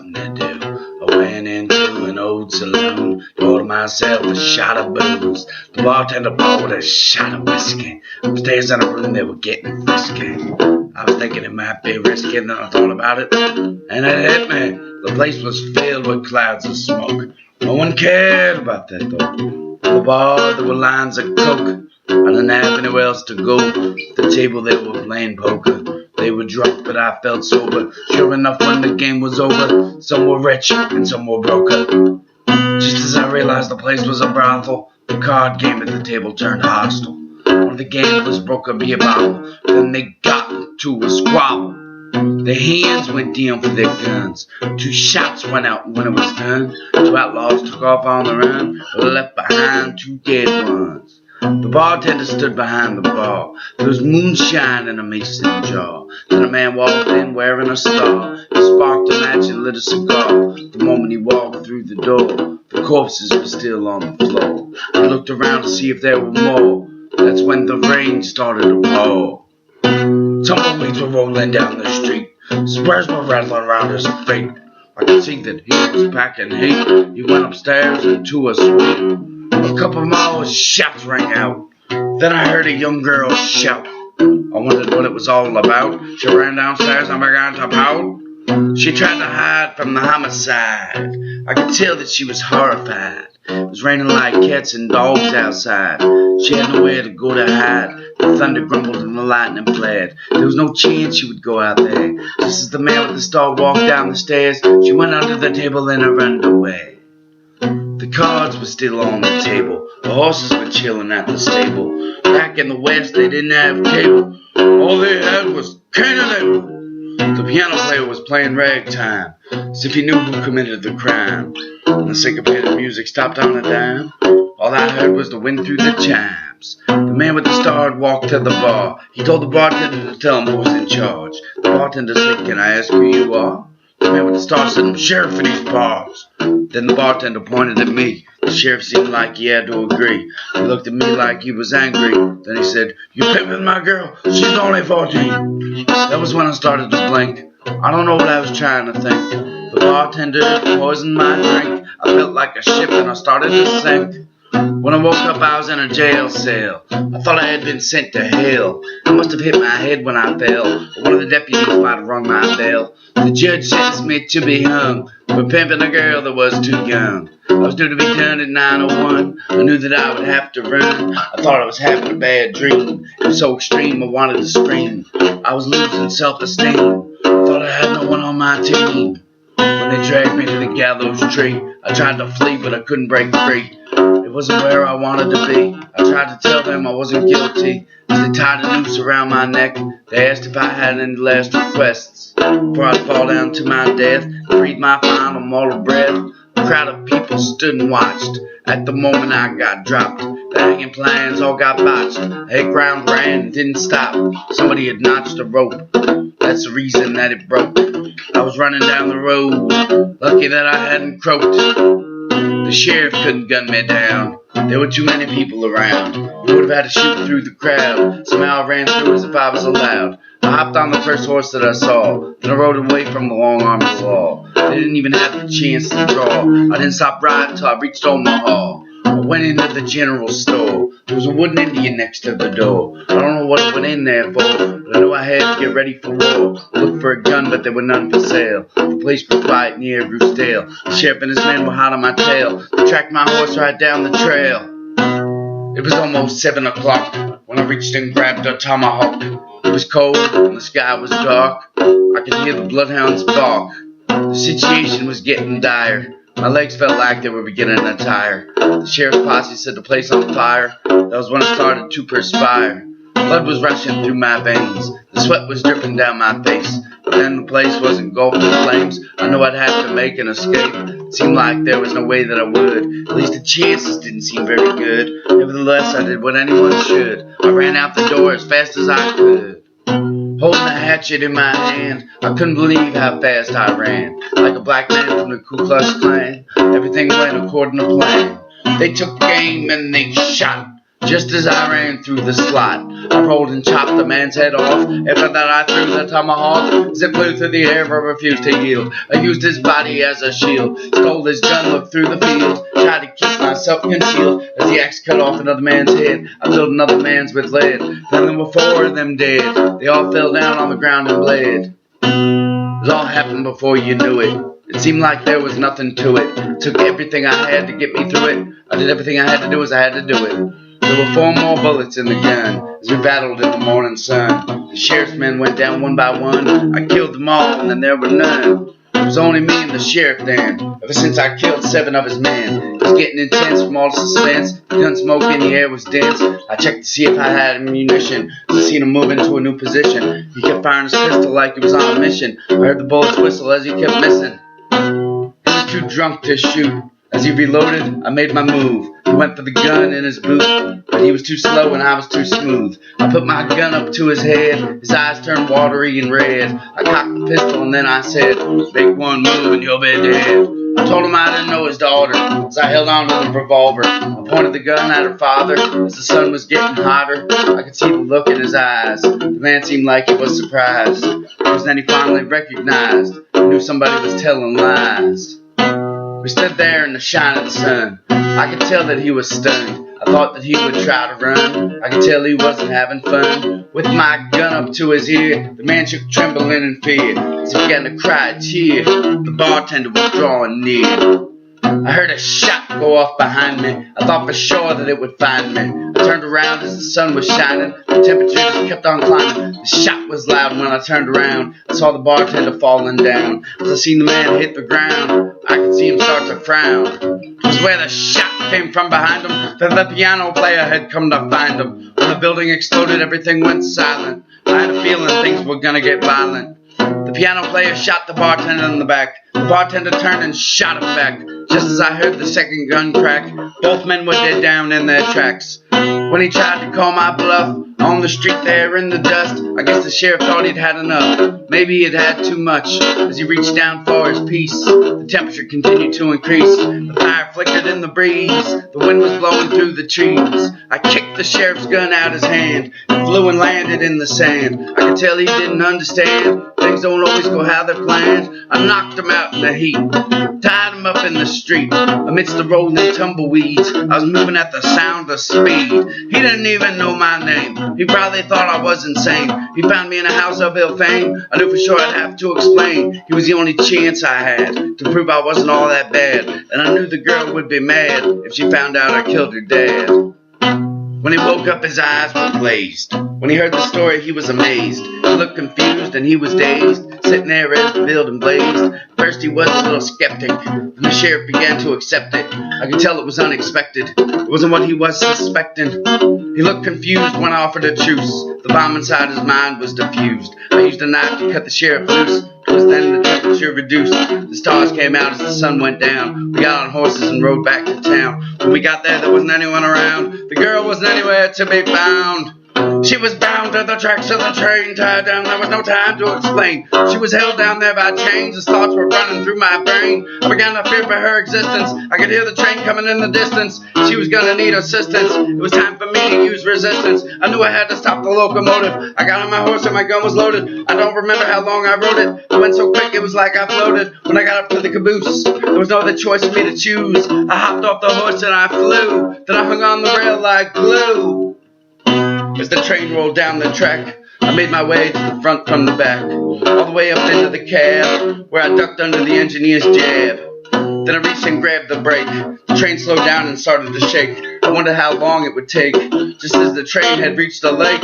something to do. I went into an old saloon, ordered myself a shot of booze. The bartender poured a shot of whiskey. Upstairs in a room they were getting frisky. I was thinking it might be risky, and then I thought about it, and it hit me. The place was filled with clouds of smoke. No one cared about that though. The bar, there were lines of coke. I didn't have anywhere else to go. The table, they were playing poker. They were drunk, but I felt sober. Sure enough, when the game was over, some were rich and some were broker. Just as I realized the place was a brothel, the card game at the table turned hostile. One of the gamblers broke a beer bottle. Then they got into a squabble. Their hands went down for their guns. 2 shots went out when it was done. 2 outlaws took off on the run, left behind 2 dead ones. The bartender stood behind the bar. There was moonshine in a mason jar. Then a man walked in wearing a star. He sparked a match and lit a cigar. The moment he walked through the door, the corpses were still on the floor. He looked around to see if there were more. That's when the rain started to pour. Tumbleweeds were rolling down the street. Spurs were rattling around his feet. I could see that he was packing heat. He went upstairs into a suite. A couple more shots rang out. Then I heard a young girl shout. I wondered what it was all about. She ran downstairs and began to pout. She tried to hide from the homicide. I could tell that she was horrified. It was raining like cats and dogs outside. She had nowhere to go to hide. The thunder grumbled and the lightning flared. There was no chance she would go out there. Just as the man with the star walked down the stairs, she went under the table in her underwear. The cards were still on the table. The horses were chilling at the stable. Back in the West, they didn't have cable. All they had was cannonade. The piano player was playing ragtime, as if he knew who committed the crime. And the syncopated music stopped on a dime. All I heard was the wind through the chimes. The man with the star had walked to the bar. He told the bartender to tell him who was in charge. The bartender said, "Can I ask who you are?" The man with the star said, "I'm sheriff of these parts." Then the bartender pointed at me. The sheriff seemed like he had to agree. He looked at me like he was angry. Then he said, "You pimping my girl? She's only 14. That was when I started to blink. I don't know what I was trying to think. The bartender poisoned my drink. I felt like a ship and I started to sink. When I woke up, I was in a jail cell. I thought I had been sent to hell. I must have hit my head when I fell, or one of the deputies might have rung my bell. The judge sentenced me to be hung for pimping a girl that was too young. I was due to be done at 9:01. I knew that I would have to run. I thought I was having a bad dream. It was so extreme I wanted to scream. I was losing self-esteem. I thought I had no one on my team. When they dragged me to the gallows tree, I tried to flee, but I couldn't break free. It wasn't where I wanted to be. I tried to tell them I wasn't guilty. As they tied a noose around my neck, they asked if I had any last requests. Before I'd fall down to my death, breathe my final mortal breath. A crowd of people stood and watched. At the moment I got dropped, the hanging plans all got botched. The head ground ran and didn't stop. Somebody had notched a rope. That's the reason that it broke. I was running down the road, lucky that I hadn't croaked. The sheriff couldn't gun me down. There were too many people around. He would have had to shoot through the crowd. Somehow I ran through as if I was allowed. I hopped on the first horse that I saw. Then I rode away from the long arm of the law. They didn't even have the chance to draw. I didn't stop riding until I reached Omaha. I went into the general store. There was a wooden Indian next to the door. I don't know what I went in there for, but I knew I had to get ready for war. I looked for a gun, but there were none for sale. The place grew quiet and the air grew stale. The sheriff and his men were hot on my tail. They tracked my horse right down the trail. It was almost 7 o'clock when I reached and grabbed a tomahawk. It was cold and the sky was dark. I could hear the bloodhounds bark. The situation was getting dire. My legs felt like they were beginning to tire. The sheriff's posse set the place on fire. That was when I started to perspire. Blood was rushing through my veins. The sweat was dripping down my face. But then the place was engulfed in flames. I knew I'd have to make an escape. It seemed like there was no way that I would. At least the chances didn't seem very good. Nevertheless, I did what anyone should. I ran out the door as fast as I could. Holding a hatchet in my hand, I couldn't believe how fast I ran. Like a black man from the Ku Klux Klan, everything went according to plan. They took aim and they shot. Just as I ran through the slot, I rolled and chopped the man's head off. After that I threw the tomahawk, as it flew through the air but refused to yield. I used his body as a shield, stole his gun, looked through the field, tried to keep myself concealed. As the axe cut off another man's head, I filled another man's with lead. Then there were 4 of them dead, they all fell down on the ground and bled. It all happened before you knew it. It seemed like there was nothing to it. It took everything I had to get me through it. I did everything I had to do as I had to do it. There were 4 more bullets in the gun as we battled in the morning sun. The sheriff's men went down one by one. I killed them all and then there were none. It was only me and the sheriff then. Ever since I killed 7 of his men, it was getting intense from all the suspense. The gun smoke in the air was dense. I checked to see if I had ammunition. I seen him move into a new position. He kept firing his pistol like he was on a mission. I heard the bullets whistle as he kept missing. He was too drunk to shoot. As he reloaded, I made my move. He went for the gun in his boot, but he was too slow and I was too smooth. I put my gun up to his head. His eyes turned watery and red. I cocked the pistol and then I said, "Make one move and you'll be dead." I told him I didn't know his daughter, as I held on to the revolver. I pointed the gun at her father. As the sun was getting hotter, I could see the look in his eyes. The man seemed like he was surprised. It was then he finally recognized. I knew somebody was telling lies. We stood there in the shine of the sun. I could tell that he was stunned. I thought that he would try to run. I could tell he wasn't having fun. With my gun up to his ear, the man shook trembling in fear. As he began to cry a tear, the bartender was drawing near. I heard a shot go off behind me. I thought for sure that it would find me. I turned around as the sun was shining. The temperature just kept on climbing. The shot was loud when I turned around. I saw the bartender falling down. As I seen the man hit the ground, I could see him start to frown. It was where the shot came from behind him that the piano player had come to find him. When the building exploded, everything went silent. I had a feeling things were gonna get violent. The piano player shot the bartender in the back. The bartender turned and shot him back. Just as I heard the second gun crack, both men were dead down in their tracks. When he tried to call my bluff on the street there in the dust, I guess the sheriff thought he'd had enough. Maybe he'd had too much. As he reached down for his piece, the temperature continued to increase. The fire flickered in the breeze. The wind was blowing through the trees. I kicked the sheriff's gun out his hand. It flew and landed in the sand. I could tell he didn't understand. Things don't always go how they're planned. I knocked him out in the heat, tied him up in the street. Amidst the rolling tumbleweeds, I was moving at the sound of speed. He didn't even know my name. He probably thought I was insane. He found me in a house of ill fame. I knew for sure I'd have to explain. He was the only chance I had to prove I wasn't all that bad. And I knew the girl would be mad if she found out I killed her dad. When he woke up, his eyes were glazed. When he heard the story, he was amazed. He looked confused and he was dazed, sitting there as the building blazed. First he was a little skeptic, then the sheriff began to accept it. I could tell it was unexpected. It wasn't what he was suspecting. He looked confused when I offered a truce. The bomb inside his mind was diffused. I used a knife to cut the sheriff loose. It was then the temperature reduced. The stars came out as the sun went down. We got on horses and rode back to town. When we got there wasn't anyone around. The girl wasn't anywhere to be found. She was bound to the tracks of the train, tied down, there was no time to explain. She was held down there by chains, as thoughts were running through my brain. I began to fear for her existence. I could hear the train coming in the distance. She was gonna need assistance. It was time for me to use resistance. I knew I had to stop the locomotive. I got on my horse and my gun was loaded. I don't remember how long I rode it. It went so quick it was like I floated. When I got up to the caboose, there was no other choice for me to choose. I hopped off the horse and I flew. Then I hung on the rail like glue. As the train rolled down the track, I made my way to the front from the back, all the way up into the cab, where I ducked under the engineer's jab. Then I reached and grabbed the brake. The train slowed down and started to shake. I wondered how long it would take. Just as the train had reached the lake,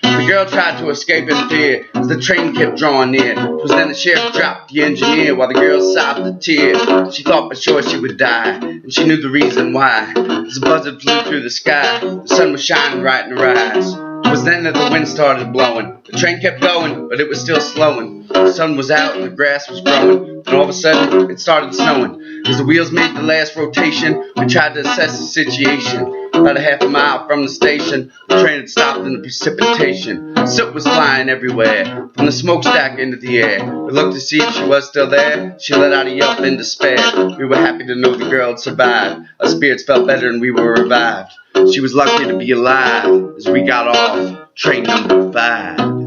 the girl tried to escape in fear as the train kept drawing near. It was then the sheriff dropped the engineer while the girl sobbed a tear. She thought for sure she would die, and she knew the reason why. As a buzzard flew through the sky, the sun was shining right in her eyes. It was then that the wind started blowing. The train kept going, but it was still slowing. The sun was out and the grass was growing. Then all of a sudden, it started snowing. As the wheels made the last rotation, we tried to assess the situation. About a half a mile from the station, the train had stopped in the precipitation. Soot was flying everywhere, from the smokestack into the air. We looked to see if she was still there. She let out a yelp in despair. We were happy to know the girl had survived. Our spirits felt better and we were revived. She was lucky to be alive as we got off train number 5.